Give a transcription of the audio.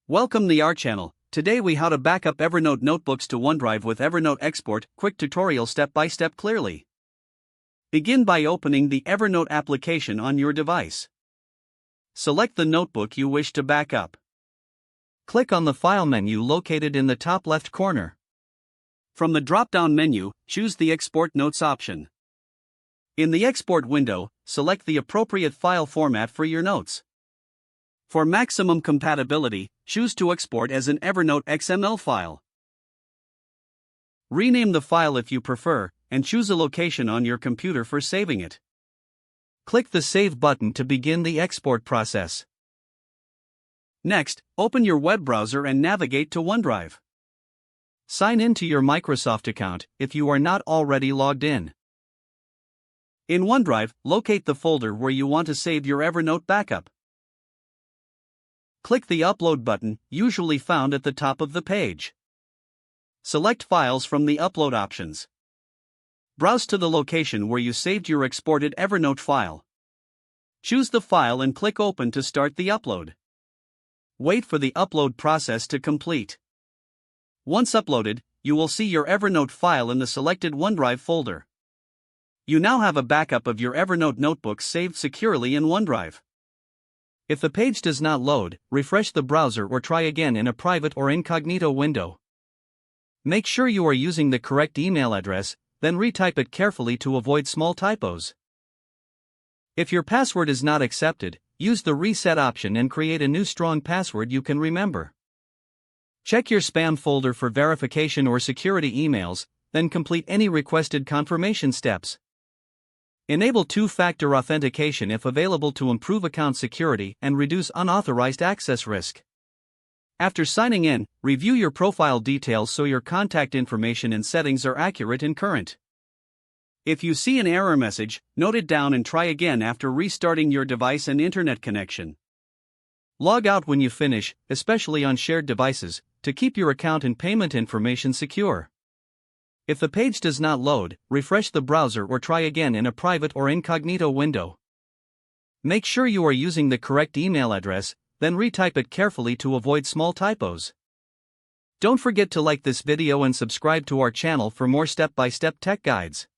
Welcome to our channel. Today we how to back up Evernote notebooks to OneDrive with Evernote Export. Quick tutorial step by step clearly. Begin by opening the Evernote application on your device. Select the notebook you wish to back up. Click on the File menu located in the top left corner. From the drop-down menu, choose the Export Notes option. In the Export window, select the appropriate file format for your notes. For maximum compatibility, choose to export as an Evernote XML file. Rename the file if you prefer, and choose a location on your computer for saving it. Click the Save button to begin the export process. Next, open your web browser and navigate to OneDrive. Sign in to your Microsoft account if you are not already logged in. In OneDrive, locate the folder where you want to save your Evernote backup. Click the Upload button, usually found at the top of the page. Select Files from the Upload options. Browse to the location where you saved your exported Evernote file. Choose the file and click Open to start the upload. Wait for the upload process to complete. Once uploaded, you will see your Evernote file in the selected OneDrive folder. You now have a backup of your Evernote notebooks saved securely in OneDrive. If the page does not load, refresh the browser or try again in a private or incognito window. Make sure you are using the correct email address, then retype it carefully to avoid small typos. If your password is not accepted, use the Reset option and create a new strong password you can remember. Check your spam folder for verification or security emails, then complete any requested confirmation steps. Enable two-factor authentication if available to improve account security and reduce unauthorized access risk. After signing in, review your profile details so your contact information and settings are accurate and current. If you see an error message, note it down and try again after restarting your device and internet connection. Log out when you finish, especially on shared devices, to keep your account and payment information secure. If the page does not load, refresh the browser or try again in a private or incognito window. Make sure you are using the correct email address, then retype it carefully to avoid small typos. Don't forget to like this video and subscribe to our channel for more step-by-step tech guides.